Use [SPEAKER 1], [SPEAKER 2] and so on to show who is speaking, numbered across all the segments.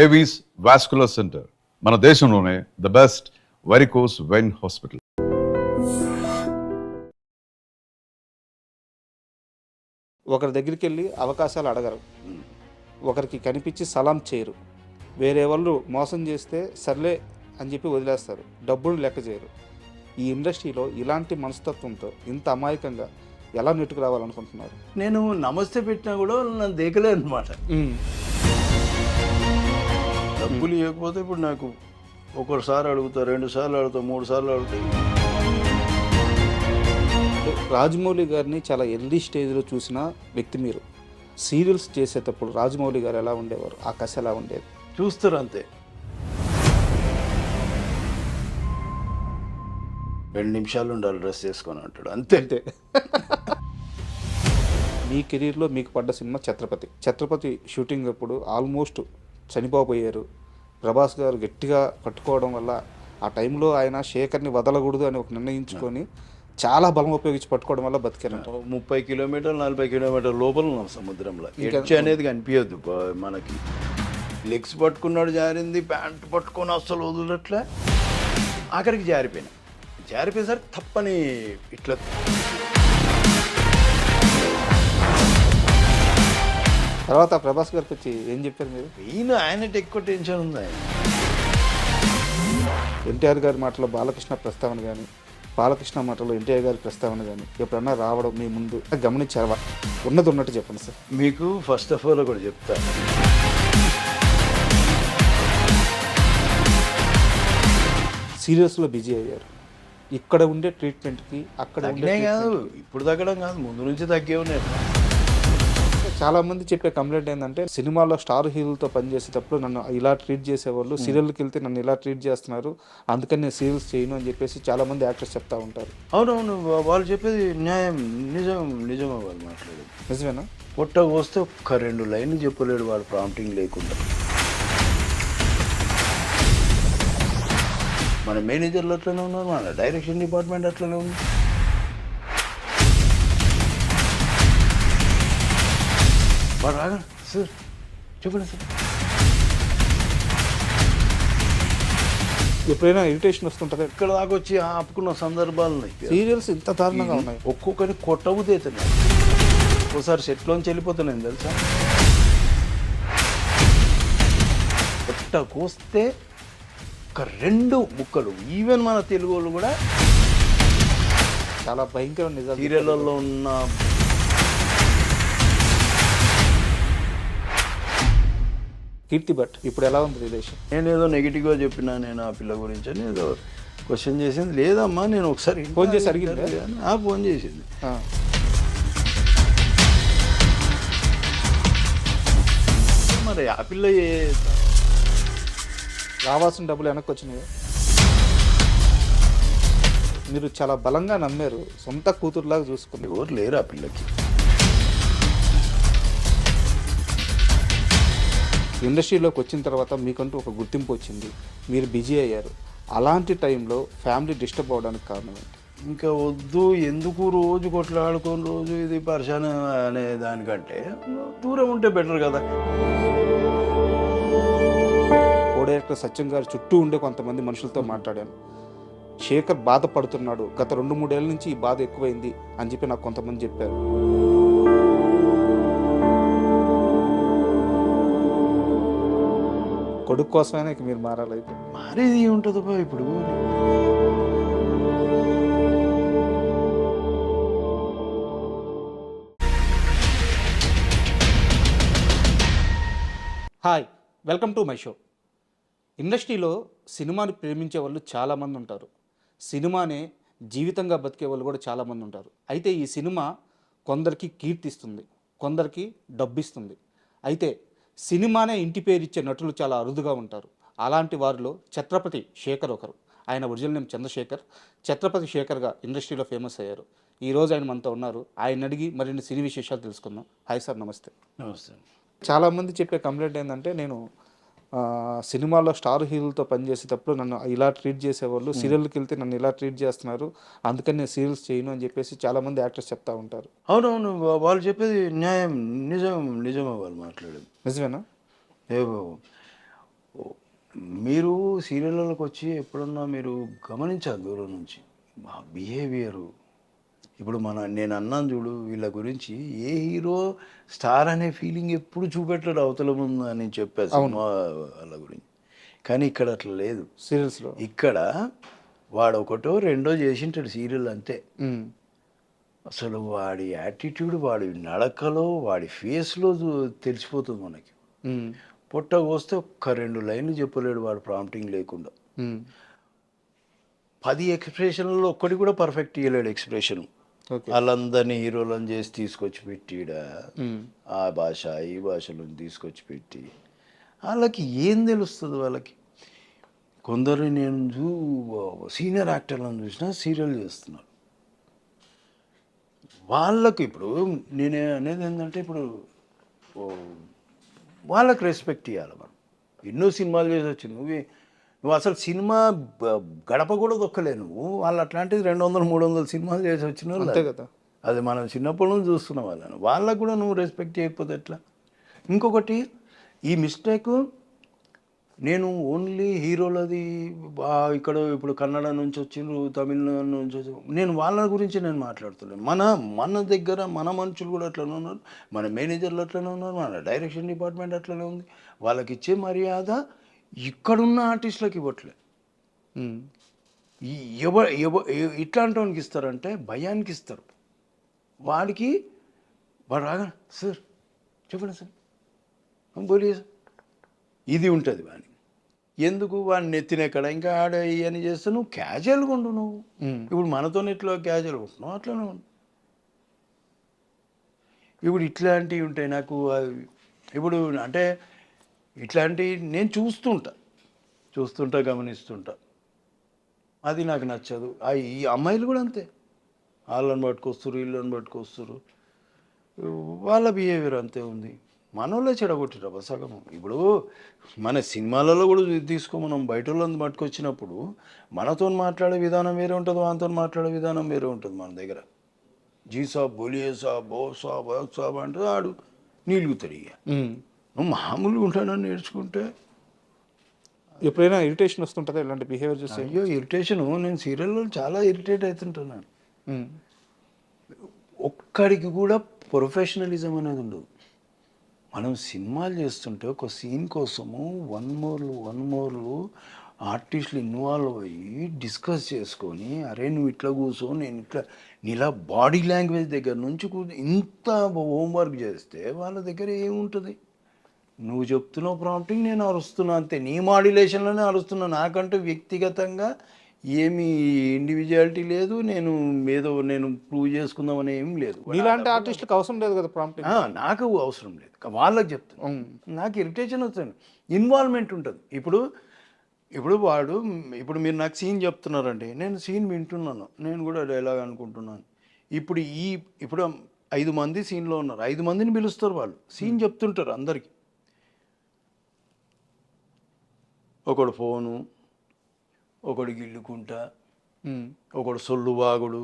[SPEAKER 1] Avis vascular centre మన దేశంలోనే the best varicose vein hospital.
[SPEAKER 2] ఒకరి దగ్గరికి వెళ్ళి అవకాశాలు అడగరు, ఒకరికి కనిపించి సలాం చేయరు, వేరే వాళ్ళు మోసం చేస్తే సర్లే అని చెప్పి వదిలేస్తారు, డబ్బులు లెక్క చేయరు. ఈ ఇండస్ట్రీలో ఇలాంటి మనస్తత్వంతో ఇంత అమాయకంగా ఎలా నెట్టుకు రావాలనుకుంటున్నారు?
[SPEAKER 3] నేను నమస్తే పెట్టినా కూడా నన్ను దేకలే అనమాట. డబ్బులు ఇవ్వకపోతే ఇప్పుడు నాకు ఒకసారి అడుగుతా, 2 సార్లు అడుగుతా, 3 సార్లు అడుగుతా.
[SPEAKER 2] రాజమౌళి గారిని చాలా ఎర్లీ స్టేజ్లో చూసిన వ్యక్తి మీరు. సీరియల్స్ చేసేటప్పుడు రాజమౌళి గారు ఎలా ఉండేవారు, ఆ కథ ఎలా ఉండేది?
[SPEAKER 3] చూస్తారు అంతే. 2 నిమిషాలు ఉండాలి డ్రెస్ చేసుకొని అంటాడు, అంతే
[SPEAKER 2] అంతే. మీ కెరీర్లో మీకు పడ్డ సినిమా ఛత్రపతి. ఛత్రపతి షూటింగ్ అప్పుడు ఆల్మోస్ట్ చనిపోబోయారు. ప్రభాస్ గారు గట్టిగా పట్టుకోవడం వల్ల ఆ టైంలో ఆయన శేఖర్ని వదలకూడదు అని ఒక నిర్ణయించుకొని చాలా బలం ఉపయోగించి పట్టుకోవడం వల్ల బతికారు.
[SPEAKER 3] 30 కిలోమీటర్లు 40 కిలోమీటర్ల లోపల ఉన్నాం సముద్రంలో. ఎడ్జ్ అనేది కనిపించద్దు మనకి. లెగ్స్ పట్టుకున్నాడు, జారింది, ప్యాంట్ పట్టుకొని అస్సలు వదిలట్లే. ఆఖరికి జారిపోయేసరికి తప్పని ఇట్లా
[SPEAKER 2] తర్వాత ప్రభాస్ గారికి వచ్చి ఏం చెప్పారు మీరు?
[SPEAKER 3] ఆయనకి ఎక్కువ టెన్షన్ ఉంది.
[SPEAKER 2] ఎన్టీఆర్ గారి మాటలో బాలకృష్ణ ప్రస్తావన కానీ, బాలకృష్ణ మాటలో ఎన్టీఆర్ గారి ప్రస్తావన కానీ ఎప్పుడన్నా రావడం మీ ముందు గమనించారా? ఉన్నది ఉన్నట్టు చెప్పండి సార్.
[SPEAKER 3] మీకు ఫస్ట్ ఆఫ్ ఆల్ కూడా చెప్తా,
[SPEAKER 2] సీరియల్స్లో బిజీ అయ్యారు. ఇక్కడ ఉండే ట్రీట్మెంట్కి అక్కడ
[SPEAKER 3] కాదు, ఇప్పుడు తగ్గడం కాదు, ముందు నుంచి తగ్గే ఉన్నాయి.
[SPEAKER 2] చాలా మంది చెప్పే కంప్లైంట్ ఏంటంటే సినిమాలో స్టార్ హీరోలతో పనిచేసేటప్పుడు నన్ను ఇలా ట్రీట్ చేసేవాళ్ళు, సీరియల్కి వెళ్తే నన్ను ఇలా ట్రీట్ చేస్తున్నారు, అందుకని నేను సీరియల్స్ చేయను అని చెప్పేసి చాలా మంది యాక్టర్స్ చెప్తా ఉంటారు.
[SPEAKER 3] అవునవును, వాళ్ళు చెప్పేది న్యాయం, నిజమే వాళ్ళు మాట్లాడేది.
[SPEAKER 2] నిజమేనా?
[SPEAKER 3] పొట్ట వస్తే ఒక్క 2 లైన్లు చెప్పలేడు వాడు ప్రాంప్టింగ్ లేకుండా. మన మేనేజర్లు అట్లనే ఉన్నారు, మన డైరెక్షన్ డిపార్ట్మెంట్ అట్లనే ఉంది. వాడు రాగా సార్ చెప్పండి సార్.
[SPEAKER 2] ఎప్పుడైనా ఇరిటేషన్ వస్తుంటుంది.
[SPEAKER 3] ఇక్కడ దాకా వచ్చి ఆపుకున్న సందర్భాలు
[SPEAKER 2] సీరియల్స్ ఇంత దారుణంగా ఉన్నాయి.
[SPEAKER 3] ఒక్కొక్కరి కొట్టబుతేతున్నాయి. ఒకసారి సెట్లోంచి వెళ్ళిపోతున్నాయి తెలుసా. కొట్ట కోస్తే ఒక 2 ముక్కలు. ఈవెన్ మన తెలుగు వాళ్ళు కూడా
[SPEAKER 2] చాలా భయంకర నిజాలు.
[SPEAKER 3] సీరియళ్ళల్లో ఉన్న
[SPEAKER 2] కీర్తి భట్ ఇప్పుడు ఎలా ఉంది రిలేషన్?
[SPEAKER 3] నేను ఏదో నెగిటివ్గా చెప్పినా నేను ఆ పిల్ల గురించి అని ఏదో క్వశ్చన్ చేసింది. లేదమ్మా, నేను ఒకసారి
[SPEAKER 2] ఫోన్ చేసి అడిగింది.
[SPEAKER 3] ఫోన్ చేసింది. మరి ఆ పిల్ల
[SPEAKER 2] రావాల్సిన డబ్బులు వెనక్కి వచ్చినాయి. మీరు చాలా బలంగా నమ్మారు, సొంత కూతురులాగా చూసుకున్నారు.
[SPEAKER 3] ఎవరు లేరు ఆ పిల్లకి.
[SPEAKER 2] ఇండస్ట్రీలోకి వచ్చిన తర్వాత మీకంటూ ఒక గుర్తింపు వచ్చింది, మీరు బిజీ అయ్యారు. అలాంటి టైంలో ఫ్యామిలీ డిస్టర్బ్ అవ్వడానికి కారణం ఏంటి?
[SPEAKER 3] ఇంకా వద్దు, ఎందుకు రోజు కొట్లాడుకొని రోజు ఇది పరిశాన అనే దానికంటే దూరం ఉంటే బెటర్ కదా.
[SPEAKER 2] కో డైరెక్టర్ సత్యం గారు చుట్టూ ఉండే కొంతమంది మనుషులతో మాట్లాడాను. శేఖర్ బాధపడుతున్నాడు, గత 2-3 ఏళ్ళ నుంచి ఈ బాధ ఎక్కువైంది అని చెప్పి నాకు కొంతమంది చెప్పారు. కొడుకు కోసమైనా ఇక మీరు మారాలైతే.
[SPEAKER 3] మారేది ఉంటుంది ఇప్పుడు.
[SPEAKER 2] Hi, welcome to my show. ఇండస్ట్రీలో సినిమాని ప్రేమించే వాళ్ళు చాలామంది ఉంటారు, సినిమానే జీవితంగా బతికే వాళ్ళు కూడా చాలామంది ఉంటారు. అయితే ఈ సినిమా కొందరికి కీర్తిస్తుంది, కొందరికి డబ్బిస్తుంది. అయితే సినిమానే ఇంటి పేరు ఇచ్చే నటులు చాలా అరుదుగా ఉంటారు. అలాంటి వారిలో ఛత్రపతి శేఖర్ ఒకరు. ఆయన ఒరిజినల్ నేమ్ చంద్రశేఖర్. ఛత్రపతి శేఖర్గా ఇండస్ట్రీలో ఫేమస్ అయ్యారు. ఈరోజు ఆయన మనతో ఉన్నారు. ఆయన అడిగి మరిన్ని సినీ విశేషాలు తెలుసుకుందాం. హాయ్ సార్, నమస్తే.
[SPEAKER 3] నమస్తే.
[SPEAKER 2] చాలామంది చెప్పే కంప్లైంట్ ఏంటంటే నేను సినిమాలో స్టార్ హీరోలతో పనిచేసేటప్పుడు నన్ను ఇలా ట్రీట్ చేసేవాళ్ళు, సీరియల్కి వెళ్తే నన్ను ఇలా ట్రీట్ చేస్తున్నారు, అందుకని నేను సీరియల్స్ చేయను అని చెప్పేసి చాలామంది యాక్టర్స్ చెప్తా ఉంటారు.
[SPEAKER 3] అవునవును, వాళ్ళు చెప్పేది న్యాయం, నిజమే వాళ్ళు మాట్లాడేది.
[SPEAKER 2] నిజమేనా?
[SPEAKER 3] మీరు సీరియళ్ళకి వచ్చి ఎప్పుడన్నా మీరు గమనించాలి దూరం నుంచి బిహేవియరు. ఇప్పుడు నేను అన్నాను చూడు వీళ్ళ గురించి, ఏ హీరో స్టార్ అనే ఫీలింగ్ ఎప్పుడు చూపెట్టాడు అవతల ముందు అని చెప్పాను సినిమా వాళ్ళ గురించి. కానీ ఇక్కడ అట్లా లేదు.
[SPEAKER 2] సీరియల్స్లో
[SPEAKER 3] ఇక్కడ వాడు ఒకటో రెండో చేసింటాడు సీరియల్ అంతే. అసలు వాడి యాటిట్యూడ్, వాడి నడకలో, వాడి ఫేస్లో తెలిసిపోతుంది మనకి. పొట్ట కోస్తే ఒక్క 2 లైన్లు చెప్పలేడు వాడు ప్రాంప్టింగ్ లేకుండా. 10 ఎక్స్ప్రెషన్లలో ఒక్కటి కూడా పర్ఫెక్ట్ ఇవ్వలేడు ఎక్స్ప్రెషన్. వాళ్ళందరినీ హీరోలను చేసి తీసుకొచ్చి పెట్టిడ ఆ భాష ఈ భాషలో తీసుకొచ్చి పెట్టి వాళ్ళకి ఏం తెలుస్తుంది వాళ్ళకి. కొందరు నేను సీనియర్ యాక్టర్లను చూసినా సీరియల్ చేస్తున్నారు. వాళ్ళకు ఇప్పుడు నేను అనేది ఏంటంటే, ఇప్పుడు వాళ్ళకి రెస్పెక్ట్ ఇవ్వాలి మనం. ఎన్నో సినిమాలు చేసి వచ్చి నువ్వు అసలు సినిమా గడప కూడా దొక్కలే నువ్వు. వాళ్ళు అట్లాంటిది 200-300 సినిమాలు చేసి వచ్చిన వాళ్ళు
[SPEAKER 2] అంతే కదా.
[SPEAKER 3] అది మనం చిన్నప్పటి నుంచి చూస్తున్న వాళ్ళకు కూడా నువ్వు రెస్పెక్ట్ చేయకపోతే ఎట్లా? ఇంకొకటి ఈ మిస్టేక్, నేను ఓన్లీ హీరోలది ఇక్కడ ఇప్పుడు కన్నడ నుంచి వచ్చిండ్రు, తమిళనాడు నుంచి వచ్చి, నేను వాళ్ళ గురించి నేను మాట్లాడుతున్నాను. మన దగ్గర మన మనుషులు కూడా అట్లనే ఉన్నారు, మన మేనేజర్లు అట్లనే ఉన్నారు, మన డైరెక్షన్ డిపార్ట్మెంట్ అట్లనే ఉంది. వాళ్ళకి ఇచ్చే మర్యాద ఇక్కడున్న ఆర్టిస్టులకు ఇవ్వట్లే. ఇట్లాంటి వానికి ఇస్తారంటే భయానికి ఇస్తారు. వాడు రాగా సార్ చెప్పండి సార్ బోలియే సార్ ఇది ఉంటుంది వాడిని. ఎందుకు వాడిని నెత్తినెక్కడ ఇంకా ఆడ ఇవన్నీ చేస్తే నువ్వు క్యాజువల్గా ఉండు. నువ్వు ఇప్పుడు మనతో ఎట్లా క్యాజువల్గా ఉంటున్నావు అట్లనే ఉండు. ఇప్పుడు ఇట్లాంటివి ఉంటాయి నాకు. ఇప్పుడు అంటే ఇట్లాంటివి నేను చూస్తుంటా గమనిస్తుంటా. అది నాకు నచ్చదు. ఈ అమ్మాయిలు కూడా అంతే, వాళ్ళని పట్టుకొస్తారు వీళ్ళని పట్టుకొస్తారు, వాళ్ళ బిహేవియర్ అంతే ఉంది. మనోళ్ళే చెడగొట్టిరా సగము. ఇప్పుడు మన సినిమాలలో కూడా మనం బయట వాళ్ళని పట్టుకొచ్చినప్పుడు మనతో మాట్లాడే విధానం వేరే ఉంటుంది, వాళ్ళతో మాట్లాడే విధానం వేరే ఉంటుంది. మన దగ్గర జీ సాబ్ బోలియే సాబ్ బో సాబ్ సాబ్ అంటే ఆడు నీలుగుతాడు. ఇక నువ్వు మామూలుగా ఉంటానని నేర్చుకుంటే
[SPEAKER 2] ఎప్పుడైనా ఇరిటేషన్ వస్తుంటుందా ఇలాంటి బిహేవియర్ చూస్తే?
[SPEAKER 3] అయ్యో ఇరిటేషను, నేను సీరియల్లో చాలా ఇరిటేట్ అవుతుంటున్నాను. ఒక్కడికి కూడా ప్రొఫెషనలిజం అనేది ఉండదు. మనం సినిమాలు చేస్తుంటే ఒక సీన్ కోసము వన్ మోర్లు ఆర్టిస్టులు ఇన్వాల్వ్ అయ్యి డిస్కస్ చేసుకొని, అరే నువ్వు ఇట్లా కూర్చో నేను ఇట్లా, నీలా బాడీ లాంగ్వేజ్ దగ్గర నుంచి ఇంత హోంవర్క్ చేస్తే వాళ్ళ దగ్గర ఏముంటుంది? నువ్వు చెప్తున్నావు ప్రాంప్టింగ్, నేను అరుస్తున్నా అంతే, నీ మాడ్యులేషన్లోనే అరుస్తున్నా. నాకంటూ వ్యక్తిగతంగా ఏమి ఇండివిజువాలిటీ లేదు, నేను ప్రూవ్ చేసుకుందామని ఏం లేదు.
[SPEAKER 2] ఇలాంటి ఆర్టిస్టులకు అవసరం లేదు కదా ప్రాంప్టింగ్.
[SPEAKER 3] నాకు అవసరం లేదు, వాళ్ళకి చెప్తాను. నాకు ఇరిటేషన్ వస్తుంది, ఇన్వాల్వ్మెంట్ ఉంటుంది. ఇప్పుడు మీరు నాకు సీన్ చెప్తున్నారండి, నేను సీన్ వింటున్నాను, నేను కూడా డైలాగ్ అనుకుంటున్నాను. ఇప్పుడు 5 మంది సీన్లో ఉన్నారు, 5 మందిని పిలుస్తారు, వాళ్ళు సీన్ చెప్తుంటారు అందరికీ. ఒకడు ఫోను, ఒకడు గిల్లుకుంటా, ఒకడు సొల్లు వాగుడు,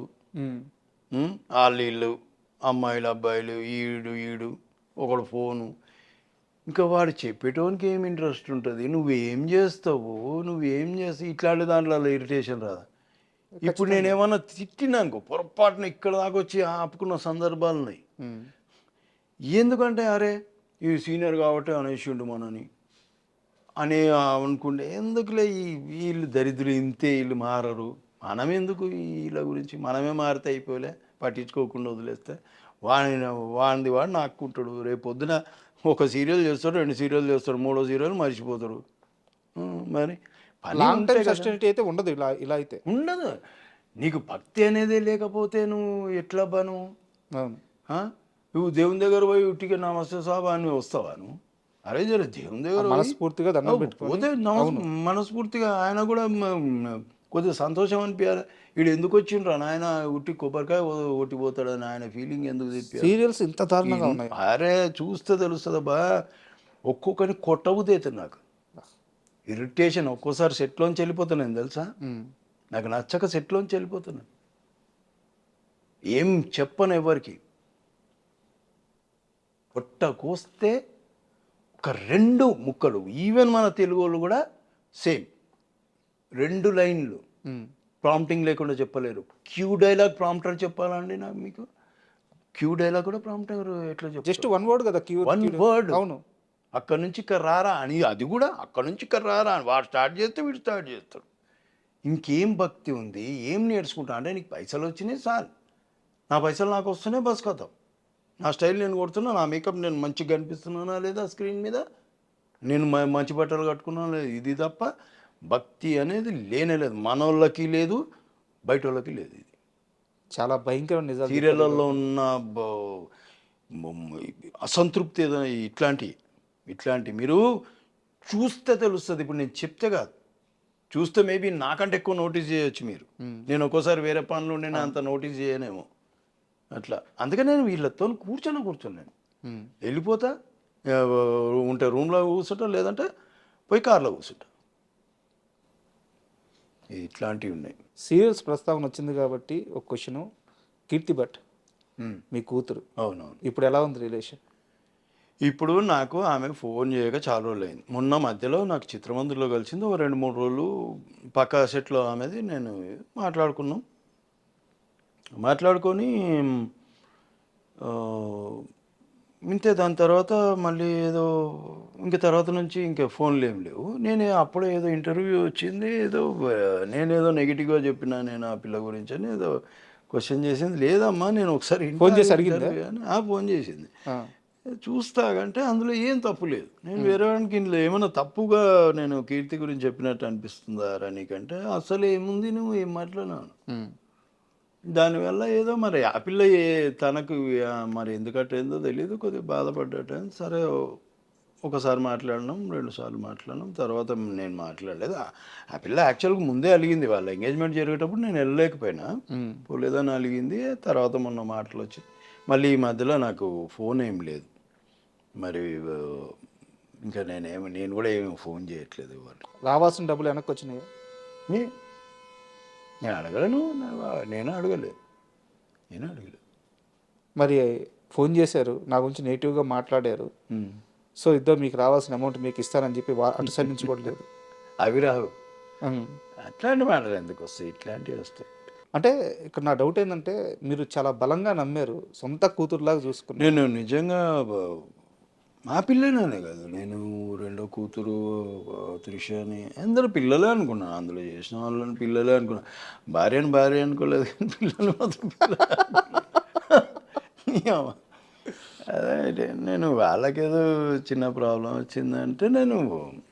[SPEAKER 3] వాళ్ళీళ్ళు అమ్మాయిలు అబ్బాయిలు ఈడు ఒకడు ఫోను. ఇంకా వాడు చెప్పేటోనికి ఏం ఇంట్రెస్ట్ ఉంటుంది? నువ్వేం చేస్తావు ఇట్లాంటి దాంట్లో ఇరిటేషన్ రాదా? ఇప్పుడు నేనేమన్నా తిట్టినానుకో పొరపాటున ఇక్కడ దాకా వచ్చి ఆపుకున్న సందర్భాలు ఉన్నాయి. ఎందుకంటే అరే ఈ సీనియర్ కాబట్టి అనేసిండు మనని అని అనుకుంటే, ఎందుకులే వీళ్ళు దరిద్రులు ఇంతే, వీళ్ళు మారరు, మనం ఎందుకు వీళ్ళ గురించి, మనమే మారితే అయిపోలే, పట్టించుకోకుండా వదిలేస్తే వాడిని వాడు నాక్కుంటాడు. రేపు పొద్దున ఒక సీరియల్ చేస్తాడు, 2 సీరియల్ చేస్తాడు, 3వ సీరియల్ మర్చిపోతాడు. మరి
[SPEAKER 2] సస్టైనిటీ అయితే ఉండదు. ఇలా అయితే
[SPEAKER 3] ఉండదు. నీకు భక్తి అనేదే లేకపోతే నువ్వు ఎట్లా బాను? నువ్వు దేవుని దగ్గర పోయి ఉట్టిగా నమస్తే సాబా అని వస్తావా నువ్వు? అరే జర దేవుని దగ్గర
[SPEAKER 2] మనస్ఫూర్తిగా దండం పెట్టుకోతే
[SPEAKER 3] మనస్ఫూర్తిగా ఆయన కూడా కొద్దిగా సంతోషం అనిపించాలి. వీడు ఎందుకు వచ్చిండ్రా నాయన ఉట్టి కొబ్బరికాయ ఒట్టిపోతాడని ఆయన ఫీలింగ్ ఎందుకు తెప్పి.
[SPEAKER 2] సీరియల్స్ ఇంత దారుణంగా ఉన్నాయి.
[SPEAKER 3] అరే చూస్తే తెలుస్తుందబ్బా, ఒక్కొక్కరిని కొట్టబుద్దైతే నాకు ఇరిటేషన్. ఒక్కోసారి సెట్లోంచి వెళ్ళిపోతున్నాను తెలుసా, నాకు నచ్చక సెట్లోంచి వెళ్ళిపోతున్నాను. ఏం చెప్పను ఎవరికి. పొట్ట కోస్తే ఒక 2 ముక్కలు, ఈవెన్ మన తెలుగు వాళ్ళు కూడా సేమ్ 2 లైన్లు
[SPEAKER 2] ఉమ్.
[SPEAKER 3] ప్రాంప్టింగ్ లేకుండా చెప్పలేరు. క్యూ డైలాగ్ ప్రాంప్టర్ చెప్పాలండి నాకు మీకు? క్యూ డైలాగ్ కూడా ప్రాంప్టర్ ఎట్లా చెప్పారు?
[SPEAKER 2] జస్ట్ వన్ వర్డ్ కదా క్యూ.
[SPEAKER 3] One word.
[SPEAKER 2] అవును.
[SPEAKER 3] అక్కడ నుంచి ఇక్కడ రారా అని, అది కూడా అక్కడ నుంచి ఇక్కడ రారా అని వాడు స్టార్ట్ చేస్తే వీడు స్టార్ట్ చేస్తాడు. ఇంకేం భక్తి ఉంది, ఏం నేర్చుకుంటా అంటే నీకు పైసలు వచ్చినాయి సార్, నా పైసలు నాకు వస్తున్నాయి, బస్ కథం. నా స్టైల్ నేను కొడుతున్నా, నా మేకప్ నేను మంచిగా కనిపిస్తున్నానా లేదా స్క్రీన్ మీద, నేను మంచి బట్టలు కట్టుకున్నాను లేదు, ఇది తప్ప భక్తి అనేది లేనే లేదు. మనోళ్ళకి లేదు, బయట వాళ్ళకి లేదు. ఇది
[SPEAKER 2] చాలా భయంకరమైన నిజాలు.
[SPEAKER 3] సీరియళ్ళల్లో ఉన్న అసంతృప్తి ఏదో ఇట్లాంటి మీరు చూస్తే తెలుస్తుంది. ఇప్పుడు నేను చెప్తే కాదు, చూస్తే మేబీ నాకంటే ఎక్కువ నోటీస్ చేయొచ్చు మీరు. నేను ఒక్కోసారి వేరే పనులు నేను అంత నోటీస్ చేయనేమో అట్లా. అందుకని నేను వీళ్ళతో కూర్చోను. వెళ్ళిపోతా, ఉంటే రూమ్లో కూర్చుంటా, లేదంటే పోయి కార్లో కూర్చుంటా. ఇట్లాంటివి ఉన్నాయి.
[SPEAKER 2] సీరియల్స్ ప్రస్తావన వచ్చింది కాబట్టి ఒక క్వశ్చను. కీర్తి భట్ మీ కూతురు,
[SPEAKER 3] అవునవును.
[SPEAKER 2] ఇప్పుడు ఎలా ఉంది రిలేషన్?
[SPEAKER 3] ఇప్పుడు నాకు ఆమె ఫోన్ చేయక చాలా రోజులు అయింది. మొన్న మధ్యలో నాకు చిత్రమందిలో కలిసింది, ఓ 2-3 రోజులు పక్క సెట్లో ఆమెది నేను మాట్లాడుకొని ఇంతే. దాని తర్వాత మళ్ళీ ఏదో ఇంక తర్వాత నుంచి ఇంకా ఫోన్లు ఏం లేవు. నేను అప్పుడే ఏదో ఇంటర్వ్యూ వచ్చింది, నేనేదో నెగిటివ్గా చెప్పినా నేను ఆ పిల్ల గురించి అని ఏదో క్వశ్చన్ చేసింది. లేదమ్మా నేను ఒకసారి
[SPEAKER 2] ఫోన్ చేసి అడిగింది,
[SPEAKER 3] ఫోన్ చేసింది. చూస్తాకంటే అందులో ఏం తప్పు లేదు. నేను వేరే వాడికి ఇందులో ఏమైనా తప్పుగా నేను కీర్తి గురించి చెప్పినట్టు అనిపిస్తుందా నీకంటే, అసలు ఏముంది, నువ్వు ఏం మాట్లాడినాను. దానివల్ల ఏదో మరి ఆ పిల్ల తనకు మరి ఎందుకంటేందో తెలియదు, కొద్దిగా బాధపడ్డట. సరే ఒకసారి మాట్లాడినాం, 2 సార్లు మాట్లాడినాం, తర్వాత నేను మాట్లాడలేదు. ఆ పిల్ల యాక్చువల్గా ముందే అలిగింది, వాళ్ళ ఎంగేజ్మెంట్ జరిగేటప్పుడు నేను వెళ్ళలేకపోయినా, పోలేదని అలిగింది. తర్వాత మొన్న మాటలు వచ్చి మళ్ళీ ఈ మధ్యలో నాకు ఫోన్ ఏం లేదు. మరి ఇంకా నేను కూడా ఏమి ఫోన్ చేయట్లేదు. వాళ్ళు
[SPEAKER 2] రావాల్సిన డబ్బులు వెనక్కి వచ్చినాయి?
[SPEAKER 3] నేను అడగలను, నేను అడగలేదు.
[SPEAKER 2] మరి ఫోన్ చేశారు, నా గురించి నెగిటివ్గా మాట్లాడారు, సో ఇద్దరు మీకు రావాల్సిన అమౌంట్ మీకు ఇస్తానని చెప్పి అటు సైడ్ నుంచి కూడా లేదు.
[SPEAKER 3] అవి రావు, అట్లాంటి మాటలు ఎందుకు వస్తాయి, ఇట్లాంటివి వస్తాయి.
[SPEAKER 2] అంటే ఇక్కడ నా డౌట్ ఏంటంటే, మీరు చాలా బలంగా నమ్మారు, సొంత కూతురులాగా చూసుకున్నారు.
[SPEAKER 3] నేను నిజంగా మా పిల్లనే కాదు, నేను రెండో కూతురు త్రిషని అందరూ పిల్లలే అనుకున్నాను. అందులో చేసిన వాళ్ళని పిల్లలే అనుకున్నాను. భార్య అనుకోలేదు, కానీ పిల్లలు మాత్రం అదే నేను వాళ్ళకేదో చిన్న ప్రాబ్లం వచ్చిందంటే నేను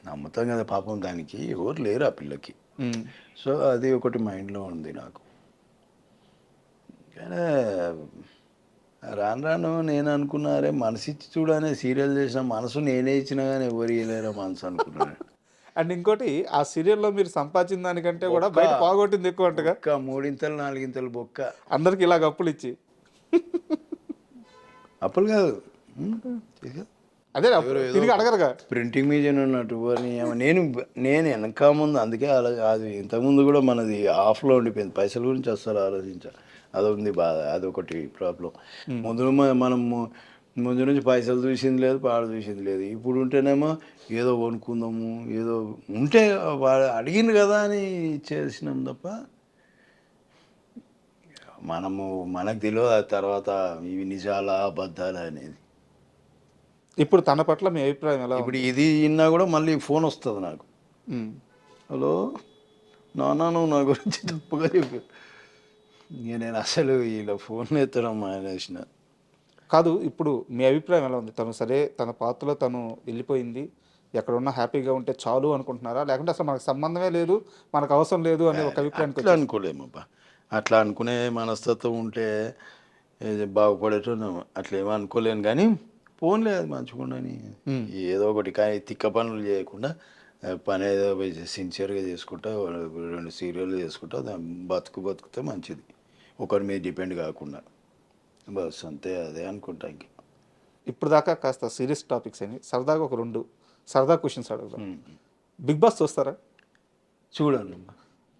[SPEAKER 3] నమ్ముతాం కదా, పాపం దానికి ఎవరు లేరు ఆ పిల్లకి. సో అది ఒకటి మైండ్లో ఉంది నాకు. కానీ రాను నేను అనుకున్నారే, మనసు ఇచ్చి చూడనే సీరియల్ చేసిన మనసు నేనే ఇచ్చినా కానీ ఎవరు ఇవ్వలేరా మనసు అనుకున్నాను.
[SPEAKER 2] అండ్ ఇంకోటి, ఆ సీరియల్లో మీరు సంపాదించిన దానికంటే కూడా బయట పోగొట్టింది ఎక్కువ అంటగా.
[SPEAKER 3] 3 4 బొక్క
[SPEAKER 2] అందరికి ఇలాగ అప్పులు ఇచ్చి.
[SPEAKER 3] అప్పులు కాదు,
[SPEAKER 2] అదే తిరిగి అడగరుగా.
[SPEAKER 3] ప్రింటింగ్ మీడియం ఉన్నట్టు నేను వెనక ముందు, అందుకే అది ఇంతకుముందు కూడా మనది ఆఫ్లో ఉండిపోయింది. పైసల గురించి అస్సలు ఆలోచించా, అదొకటి బాధ, అదొకటి ప్రాబ్లం. ముందు నుంచి పైసలు చూసింది లేదు, పాడు చూసింది లేదు. ఇప్పుడు ఉంటేనేమో ఏదో కొనుక్కుందాము, ఏదో ఉంటే వాడు అడిగింది కదా అని చేసినాం తప్ప మనకు తెలియదు ఆ తర్వాత ఇవి నిజాలా అబద్ధాలా అనేది.
[SPEAKER 2] ఇప్పుడు తన పట్ల మీ అభిప్రాయం ఎలా?
[SPEAKER 3] ఇప్పుడు ఇది విన్నా కూడా మళ్ళీ ఫోన్ వస్తుంది నాకు. హలో నాన్న, నువ్వు నా గురించి తప్పుగా చెప్పు. నేను అసలు ఇలా ఫోన్ ఎత్తడం మానేసిన.
[SPEAKER 2] కాదు, ఇప్పుడు మీ అభిప్రాయం ఎలా ఉంది? తను సరే తన పాత్రలో తను వెళ్ళిపోయింది, ఎక్కడున్నా హ్యాపీగా ఉంటే చాలు అనుకుంటున్నారా, లేకుంటే అసలు మనకు సంబంధమే లేదు, మనకు అవసరం లేదు అనే ఒక అభిప్రాయం?
[SPEAKER 3] అట్లా అనుకోలేమబ్బా, అట్లా అనుకునే మనస్తత్వం ఉంటే బాగుపడేటో అట్లా ఏమో అనుకోలేను. కానీ ఫోన్ లేదు మంచుకుండాని ఏదో ఒకటి, కానీ తిక్క పనులు చేయకుండా పని ఏదో సిన్సియర్గా చేసుకుంటా, 2 సీరియల్ చేసుకుంటా బతుకుతే మంచిది, ఒకరి మీద డిపెండ్ కాకుండా. బస్ అంతే, అదే అనుకుంటా. ఇంక
[SPEAKER 2] ఇప్పుడు దాకా కాస్త సీరియస్ టాపిక్స్ అని సరదాగా ఒక 2 సరదా క్వశ్చన్స్ అడుగుతాం. బిగ్ బాస్ చూస్తారా?
[SPEAKER 3] చూడండి,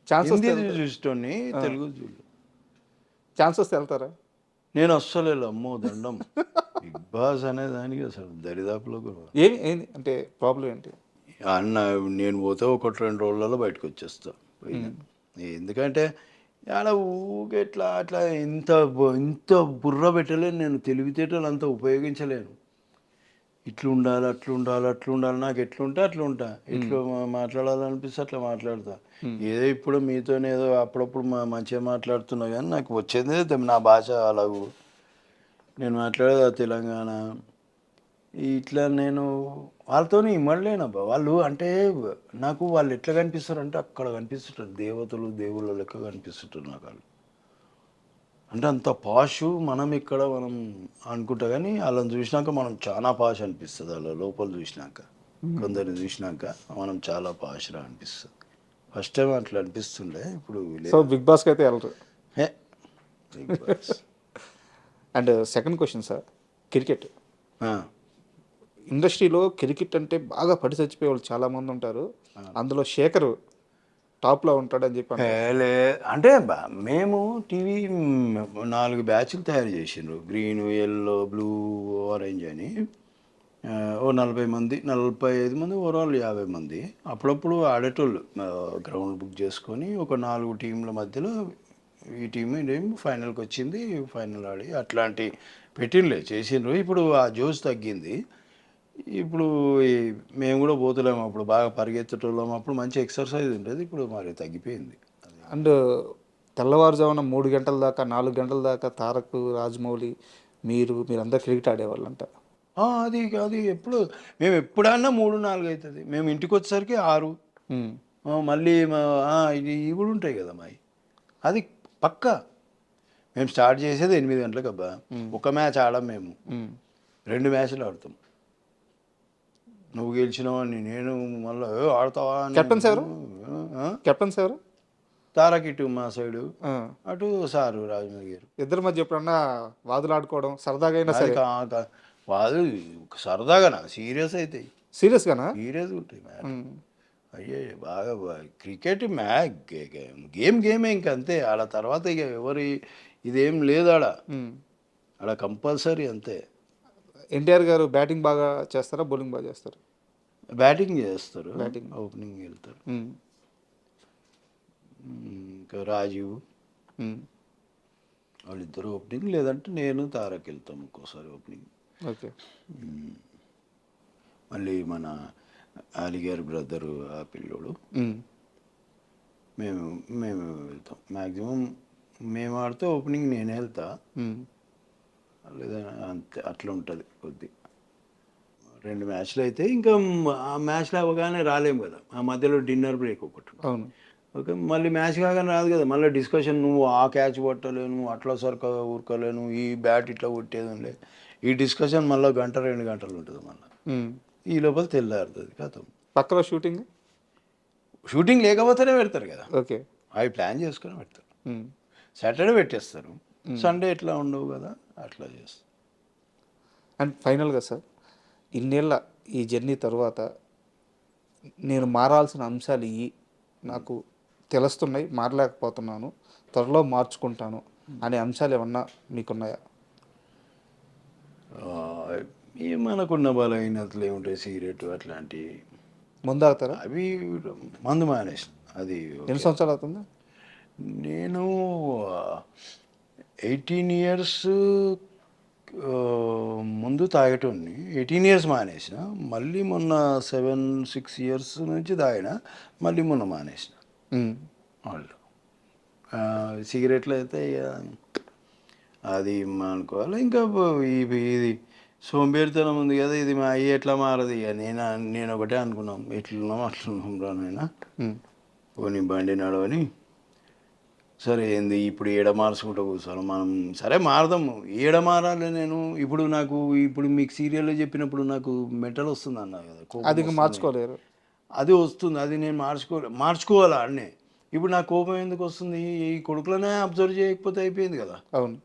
[SPEAKER 2] ఛాన్స్ వస్తే
[SPEAKER 3] చూస్తోని తెలుగు చూడు.
[SPEAKER 2] ఛాన్స్ వస్తే వెళ్తారా?
[SPEAKER 3] నేను అస్సలు అమ్మో దండం. బిగ్ బాస్ అనే దానికి అసలు దరిదాపులో కూడా
[SPEAKER 2] ఏంటి అంటే ప్రాబ్లం ఏంటి?
[SPEAKER 3] అన్న నేను పోతే 1-2 రోజులలో బయటకు వచ్చేస్తా పోయినా. ఎందుకంటే ఆడ ఊగే ఇట్లా అట్లా ఇంత బుర్ర పెట్టలేను నేను, తెలివితేటలు అంతా ఉపయోగించలేను. ఇట్లా ఉండాలి అట్లా ఉండాలి అట్లా ఉండాలి, నాకు ఎట్లుంటే అట్లా ఉంటా, ఎట్లా మాట్లాడాలనిపిస్తే అట్లా మాట్లాడతా. ఏదో ఇప్పుడు మీతోనే ఏదో అప్పుడప్పుడు మంచిగా మాట్లాడుతున్నా కానీ నాకు వచ్చేది నా భాష అలాగూ, నేను మాట్లాడేది ఆ తెలంగాణ. ఇట్లా నేను వాళ్ళతోని ఇమ్మడలేనబ్బా. వాళ్ళు అంటే నాకు వాళ్ళు ఎట్లా కనిపిస్తారు అంటే అక్కడ కనిపిస్తుంటారు దేవతలు దేవుళ్ళ లెక్క కనిపిస్తుంటారు నాకు వాళ్ళు. అంటే అంత పాషు మనం ఇక్కడ మనం అనుకుంటా కానీ వాళ్ళని చూసినాక మనం చాలా పాష్ అనిపిస్తుంది. వాళ్ళ లోపల చూసినాక, కొందరిని చూసినాక మనం చాలా పాష్గా అనిపిస్తుంది. ఫస్ట్ టైం అట్లా అనిపిస్తుండే, ఇప్పుడు
[SPEAKER 2] సో బిగ్ బాస్కి అయితే వెళ్ళరు.
[SPEAKER 3] Hey big boss.
[SPEAKER 2] And second question sir, cricket ఇండస్ట్రీలో క్రికెట్ అంటే బాగా పడి చచ్చిపోయే వాళ్ళు చాలామంది ఉంటారు. అందులో శేఖర్ టాప్లో ఉంటాడని చెప్పి
[SPEAKER 3] అంటే మేము టీవీ 4 బ్యాచ్లు తయారు చేసిండ్రు, గ్రీన్, ఎల్లో, బ్లూ, ఆరెంజ్ అని. ఓ 40 మంది 45 మంది ఓవరాల్ 50 మంది అప్పుడప్పుడు ఆడేటోళ్ళు. గ్రౌండ్ బుక్ చేసుకొని ఒక 4 టీంల మధ్యలో ఈ టీం ఫైనల్కి వచ్చింది, ఫైనల్ ఆడి అట్లాంటి పెట్టిండ్లే చేసిండ్రు. ఇప్పుడు ఆ జోష్ తగ్గింది. ఇప్పుడు మేము కూడా పోతలేము, అప్పుడు బాగా పరిగెత్తటోళ్ళం, అప్పుడు మంచి ఎక్సర్సైజ్ ఉంటుంది, ఇప్పుడు మరి తగ్గిపోయింది.
[SPEAKER 2] అండ్ తెల్లవారుజామున 3 గంటల దాకా 4 గంటల దాకా తారక్, రాజమౌళి, మీరందరూ క్రికెట్ ఆడేవాళ్ళంట.
[SPEAKER 3] అది అది ఎప్పుడు మేము ఎప్పుడన్నా 3-4 అవుతుంది, మేము ఇంటికి వచ్చేసరికి 6. మళ్ళీ ఇవి కూడా ఉంటాయి కదా మావి, అది పక్కా. మేము స్టార్ట్ చేసేది 8 గంటలకు అబ్బా. ఒక మ్యాచ్ ఆడాం మేము, 2 మ్యాచ్లు ఆడతాం. నువ్వు గెలిచినావని నేను మళ్ళీ ఆడతావా.
[SPEAKER 2] కెప్టెన్స్ ఎవరు? కెప్టెన్స్ ఎవరు?
[SPEAKER 3] తారక్ ఇటు మా సైడు, అటు సారు రాజమౌళి గారు.
[SPEAKER 2] ఇద్దరి మధ్య ఎప్పుడన్నా వాదులు ఆడుకోవడం సరదాగా అయినా సరే?
[SPEAKER 3] వాళ్ళు సరదాగా సీరియస్ అవుతాయి.
[SPEAKER 2] సీరియస్గానా?
[SPEAKER 3] సీరియస్గా ఉంటాయి మ్యాచ్. అయ్యే బాగా క్రికెట్ గేమే ఇంకంతే. ఆడ తర్వాత ఇక ఎవరి ఇదేం లేదు ఆడ కంపల్సరీ అంతే.
[SPEAKER 2] ఎన్టీఆర్ గారు బ్యాటింగ్ బాగా చేస్తారా, బౌలింగ్ బాగా చేస్తారు?
[SPEAKER 3] బ్యాటింగ్ చేస్తారు, ఓపెనింగ్ వెళ్తారు. ఇంకా రాజీవ్ వాళ్ళిద్దరు ఓపెనింగ్, లేదంటే నేను తారక్ వెళ్తాం ఒక్కోసారి ఓపెనింగ్.
[SPEAKER 2] ఓకే.
[SPEAKER 3] మళ్ళీ మన అలీగారి బ్రదరు ఆ పిల్లోడు, మేము వెళ్తాం. మ్యాక్సిమం మేము ఆడితే ఓపెనింగ్ నేనే వెళ్తా, లేదా అంతే అట్లా ఉంటుంది కొద్ది. 2 మ్యాచ్లు అయితే ఇంకా ఆ మ్యాచ్లు అవ్వగానే రాలేము కదా, ఆ మధ్యలో డిన్నర్ బ్రేక్ ఒకటి.
[SPEAKER 2] అవును.
[SPEAKER 3] ఓకే, మళ్ళీ మ్యాచ్ కాగానే రాదు కదా, మళ్ళీ డిస్కషన్. నువ్వు ఆ క్యాచ్ కొట్టలేను, అట్లా ఊరుకోలేను, ఈ బ్యాట్ ఇట్లా కొట్టేది, ఈ డిస్కషన్ మళ్ళీ 1-2 గంటలు ఉంటుంది. మళ్ళీ ఈ లోపల తెల్లారుతుంది కథం.
[SPEAKER 2] పక్కలో షూటింగ్
[SPEAKER 3] లేకపోతేనే పెడతారు కదా.
[SPEAKER 2] ఓకే.
[SPEAKER 3] అవి ప్లాన్ చేసుకొని పెడతారు. సాటర్డే పెట్టేస్తారు, సండే ఎట్లా ఉండవు కదా, అట్లా చేస్తారు.
[SPEAKER 2] అండ్ ఫైనల్గా సార్, ఇన్నేళ్ళ ఈ జర్నీ తర్వాత నేను మారాల్సిన అంశాలు నాకు తెలుస్తున్నాయి, మారలేకపోతున్నాను, త్వరలో మార్చుకుంటాను అనే అంశాలు ఏమన్నా మీకున్నాయా?
[SPEAKER 3] మనకున్న బలహీనతలు ఏముంటాయి, సిగరెట్ అట్లాంటివి.
[SPEAKER 2] ముందాగుతారా?
[SPEAKER 3] అవి మందు మానేసి. అది
[SPEAKER 2] ఎన్ని సంవత్సరాలు అవుతుంది?
[SPEAKER 3] నేను 18 years ముందు తాగేటోడిని, 18 years మానేసిన. మళ్ళీ మొన్న 7-6 years నుంచి తాగిన, మళ్ళీ మొన్న మానేసిన. వాళ్ళు సిగరెట్లు అయితే అది అనుకోవాలి. ఇంకా ఇది సోంబేరితనం ఉంది కదా, ఇది మా అయ్యి ఎట్లా మారదు. ఇక నేను ఒకటే అనుకున్నాం, ఎట్లున్నాం అట్లున్నాం రానైనా పోనీ బండి నడవని. సరే ఏంది ఇప్పుడు ఏడ మార్చుకుంటూ కూర్చోవాలి మనం, సరే మారదాము, ఏడ మారాలి. నేను ఇప్పుడు మీకు సీరియల్లో చెప్పినప్పుడు నాకు మెంటల్ వస్తుంది అన్నా కదా,
[SPEAKER 2] అది మార్చుకోలేరు.
[SPEAKER 3] అది వస్తుంది, అది నేను మార్చుకోవాలా అన్నే. ఇప్పుడు నాకు కోపం ఎందుకు వస్తుంది, ఈ కొడుకులనే అబ్జర్వ్ చేయకపోతే అయిపోయింది కదా.
[SPEAKER 2] అవును.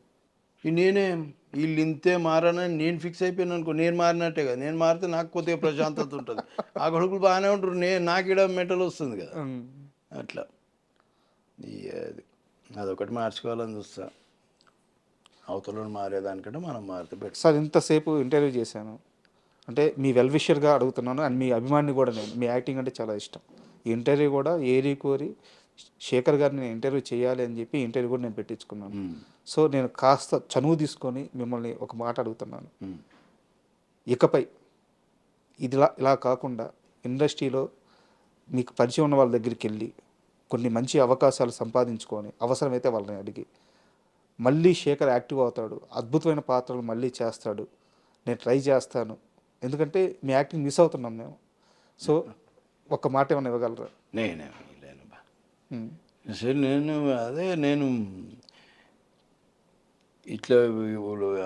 [SPEAKER 3] వీళ్ళు ఇంతే మారనని నేను ఫిక్స్ అయిపోయాను అనుకో, నేను మారినట్టే కదా. నేను మారితే నాకు కొద్దిగా ప్రశాంతత ఉంటుంది, ఆ కొడుకులు బాగానే ఉంటారు, నాకు ఇక్కడ మెంటల్ వస్తుంది కదా. అట్లా అదొకటి మార్చుకోవాలని చూస్తా. అవతలను మారేదానికంటే మనం మారితే బెటర్.
[SPEAKER 2] సార్ ఇంతసేపు ఇంటర్వ్యూ చేశాను, అంటే మీ వెల్ విషర్గా అడుగుతున్నాను అండ్ మీ అభిమాని కూడా నేను. మీ యాక్టింగ్ అంటే చాలా ఇష్టం. ఈ ఇంటర్వ్యూ కూడా ఏరి కోరి శేఖర్ గారిని నేను ఇంటర్వ్యూ చేయాలి అని చెప్పి ఇంటర్వ్యూ కూడా నేను పెట్టించుకున్నాను. సో నేను కాస్త చనువు తీసుకొని మిమ్మల్ని ఒక మాట అడుగుతున్నాను. ఇకపై ఇలా కాకుండా ఇండస్ట్రీలో మీకు పరిచయం ఉన్న వాళ్ళ దగ్గరికి వెళ్ళి కొన్ని మంచి అవకాశాలు సంపాదించుకొని అవసరమైతే వాళ్ళని అడిగి మళ్ళీ శేఖర్ యాక్టివ్ అవుతాడు, అద్భుతమైన పాత్రలు మళ్ళీ చేస్తాడు, నేను ట్రై చేస్తాను, ఎందుకంటే మీ యాక్టింగ్ మిస్ అవుతున్నాం మేము. సో ఒక్క మాట ఏమైనా ఇవ్వగలరా?
[SPEAKER 3] నేనేమో సరే, నేను ఇట్లా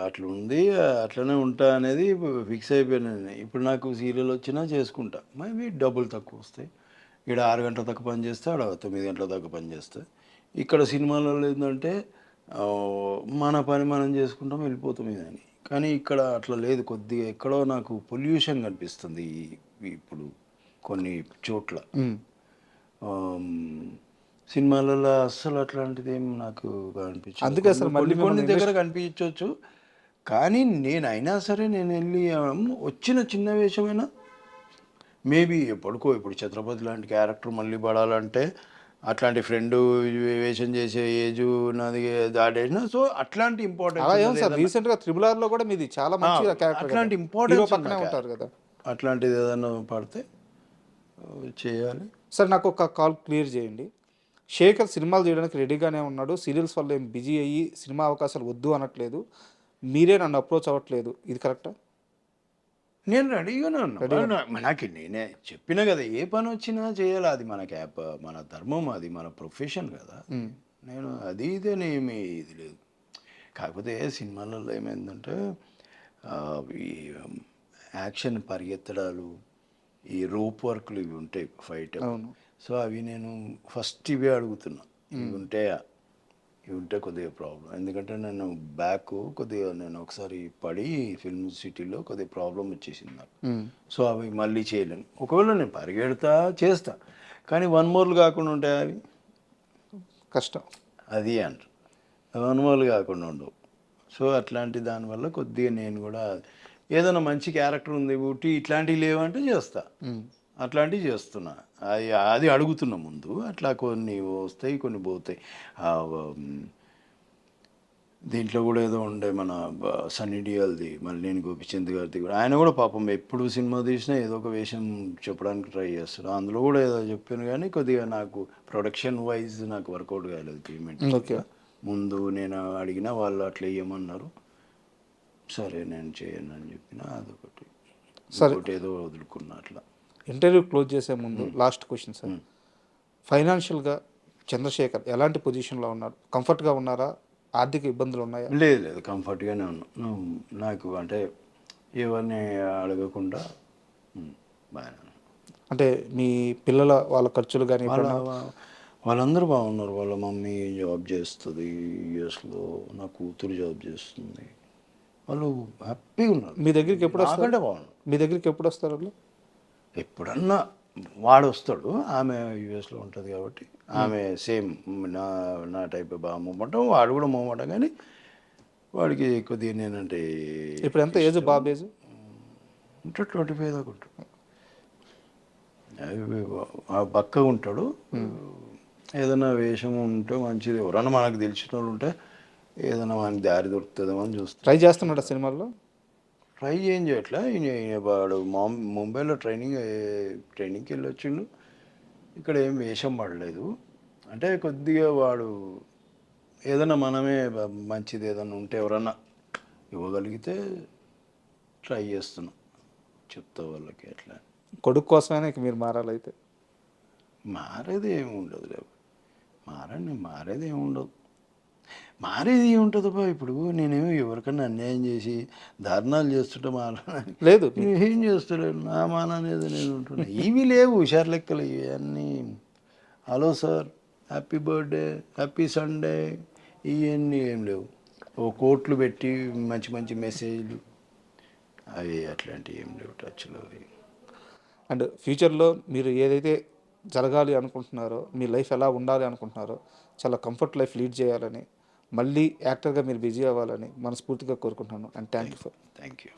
[SPEAKER 3] అట్లా ఉంది, అట్లనే ఉంటా అనేది ఫిక్స్ అయిపోయాను. ఇప్పుడు నాకు సీరియల్ వచ్చినా చేసుకుంటా, మేబీ డబ్బులు తక్కువ వస్తాయి. ఇక్కడ 6 గంటల దాకా పని చేస్తే ఆడ 9 గంటల దాకా పని చేస్తే. ఇక్కడ సినిమాలలో ఏంటంటే మన పని మనం చేసుకుంటాం, వెళ్ళిపోతాం ఇదని. కానీ ఇక్కడ అట్లా లేదు. కొద్దిగా ఎక్కడో నాకు పొల్యూషన్ కనిపిస్తుంది ఇప్పుడు కొన్ని చోట్ల. సినిమాలలో అస్సలు అట్లాంటిది ఏం నాకు కనిపించదు.
[SPEAKER 2] అందుకే అసలు మళ్ళీ
[SPEAKER 3] కొన్ని దగ్గర కనిపించవచ్చు. కానీ అయినా సరే నేను వెళ్ళి వచ్చిన చిన్న వేషమైనా మేబీ ఇప్పుడు ఛత్రపతి లాంటి క్యారెక్టర్ మళ్ళీ పడాలంటే అట్లాంటి ఫ్రెండ్ వేషం చేసే ఏజ్ నాది దాటేసిన. సో అట్లాంటి ఇంపార్టెంట్
[SPEAKER 2] రీసెంట్గా త్రిబుల్-ఆర్లో కూడా మీది చాలా మంచి క్యారెక్టర్,
[SPEAKER 3] అట్లాంటి ఇంపార్టెంట్
[SPEAKER 2] పక్కనే ఉంటారు కదా,
[SPEAKER 3] అట్లాంటిది ఏదైనా పడితే చేయాలి.
[SPEAKER 2] సరే నాకు ఒక కాల్ క్లియర్ చేయండి. శేఖర్ సినిమాలు చేయడానికి రెడీగానే ఉన్నాడు, సీరియల్స్ వల్ల ఏం బిజీ అయ్యి సినిమా అవకాశాలు వద్దు అనట్లేదు, మీరే నన్ను అప్రోచ్ అవ్వట్లేదు, ఇది కరెక్టా?
[SPEAKER 3] నేను రెడీగానే ఉన్నా. నాకు నేనే చెప్పినా కదా, ఏ పని వచ్చినా చేయాలి, అది మన ధర్మం, అది మన ప్రొఫెషన్ కదా. నేను అది ఇదేనేమి ఇది లేదు. కాకపోతే సినిమాలలో ఏమైందంటే ఈ యాక్షన్ పరిగెత్తడాలు, ఈ రోప్ వర్క్లు ఇవి ఉంటాయి ఫైట్. సో అవి నేను ఫస్ట్ ఇవే అడుగుతున్నా, ఇవి ఉంటే కొద్దిగా ప్రాబ్లం. ఎందుకంటే నేను కొద్దిగా నేను ఒకసారి పడి ఫిల్మ్ సిటీలో కొద్దిగా ప్రాబ్లం వచ్చేసింది నాకు. సో అవి మళ్ళీ చేయలేను. ఒకవేళ నేను పరిగెడతా చేస్తా, కానీ 1 మోర్లు కాకుండా ఉంటాయి, అవి
[SPEAKER 2] కష్టం.
[SPEAKER 3] అది అంటారు 1 మోర్లు కాకుండా ఉండవు. సో అట్లాంటి దానివల్ల కొద్దిగా నేను కూడా ఏదైనా మంచి క్యారెక్టర్ ఉంది ఇట్లాంటివి లేవంటే చేస్తా, అట్లాంటివి చేస్తున్నా. అది అడుగుతున్నా ముందు. అట్లా కొన్ని వస్తాయి, కొన్ని పోతాయి. దీంట్లో కూడా ఏదో ఉండే మన సన్నీ డియోల్ది, మల్లేని గోపిచంద్ గారిది కూడా. ఆయన కూడా పాపం ఎప్పుడు సినిమా తీసినా ఏదో ఒక వేషం చెప్పడానికి ట్రై చేస్తాడు. అందులో కూడా ఏదో చెప్పాను, కానీ కొద్దిగా నాకు ప్రొడక్షన్ వైజ్ నాకు వర్కౌట్ కాలేదు పేమెంట్. ముందు నేను అడిగినా వాళ్ళు అట్లా ఇవ్వమన్నారు, సరే నేను చేయను అని చెప్పిన. అదొకటి, ఇంకోటి ఏదో వదులుకున్నా. అట్లా
[SPEAKER 2] ఇంటర్వ్యూ క్లోజ్ చేసే ముందు లాస్ట్ క్వశ్చన్ సార్, ఫైనాన్షియల్గా చంద్రశేఖర్ ఎలాంటి పొజిషన్లో ఉన్నారు? కంఫర్ట్గా ఉన్నారా? ఆర్థిక ఇబ్బందులు ఉన్నాయా?
[SPEAKER 3] లేదు, కంఫర్ట్గానే ఉన్నాను. నాకు అంటే ఎవరిని అడగకుండా బాగానే.
[SPEAKER 2] అంటే మీ పిల్లల వాళ్ళ ఖర్చులు కానీ
[SPEAKER 3] వాళ్ళందరూ బాగున్నారు. వాళ్ళ మమ్మీ జాబ్ చేస్తుంది యూఎస్లో, నా కూతురు జాబ్ చేస్తుంది, వాళ్ళు హ్యాపీగా ఉన్నారు.
[SPEAKER 2] మీ దగ్గరికి ఎప్పుడు వస్తారు?
[SPEAKER 3] బాగున్నారు.
[SPEAKER 2] మీ దగ్గరికి ఎప్పుడు వస్తారు వాళ్ళు?
[SPEAKER 3] ఎప్పుడన్నా వాడు వస్తాడు, ఆమె యూఎస్లో ఉంటుంది కాబట్టి ఆమె సేమ్ నా టైప్ బాగా మూమెంటం, వాడు కూడా మూమెంటం. కానీ వాడికి కొద్దిగా నేనంటే
[SPEAKER 2] ఇప్పుడు ఎంత ఏజ్? బాబు ఏజ్
[SPEAKER 3] ఉంటాడు 25 దాకా ఉంటాడు. పక్కగా ఉంటాడు. ఏదైనా వేషం ఉంటే మంచిది, ఎవరన్నా మనకు తెలిసిన వాళ్ళు ఉంటే ఏదైనా మనకి దారి దొరుకుతుందేమో అని చూస్తాం.
[SPEAKER 2] ట్రై చేస్తున్నాడు సినిమాల్లో?
[SPEAKER 3] ట్రై ఏం చేయట్లే. వాడు ముంబైలో ట్రైనింగ్కి వెళ్ళొచ్చిండు, ఇక్కడ ఏం వేషం పడలేదు. అంటే కొద్దిగా వాడు ఏదైనా మనమే మంచిది ఏదైనా ఉంటే ఎవరన్నా ఇవ్వగలిగితే ట్రై చేస్తున్నాం, చెప్తా వాళ్ళకి. అట్లా
[SPEAKER 2] కొడుకు కోసమైనా ఇక మీరు మారాలైతే?
[SPEAKER 3] మారేది ఏమి ఉండదు, మారేది ఏమి ఉండదు. మారేది ఏముంటుందబ్బా? ఇప్పుడు నేనేమో ఎవరికన్నా అన్యాయం చేసి ధర్నాలు చేస్తుంటే మారాలని
[SPEAKER 2] లేదు,
[SPEAKER 3] ఏం చేస్తలేను. నా మాన అనేది నేను ఉంటున్నా. ఇవి లేవు హుషారు లెక్కలు ఇవన్నీ. Hello sir, happy birthday, happy Sunday, ఇవన్నీ ఏం లేవు. ఓ కోట్లు పెట్టి మంచి మంచి మెసేజ్లు అవి అట్లాంటివి ఏం లేవు టచ్లో.
[SPEAKER 2] అండ్ ఫ్యూచర్లో మీరు ఏదైతే జరగాలి అనుకుంటున్నారో, మీ లైఫ్ ఎలా ఉండాలి అనుకుంటున్నారో, చాలా కంఫర్ట్ లైఫ్ లీడ్ చేయాలని, మళ్ళీ యాక్టర్గా మీరు బిజీ అవ్వాలని మనస్ఫూర్తిగా కోరుకుంటున్నాను. And thank you.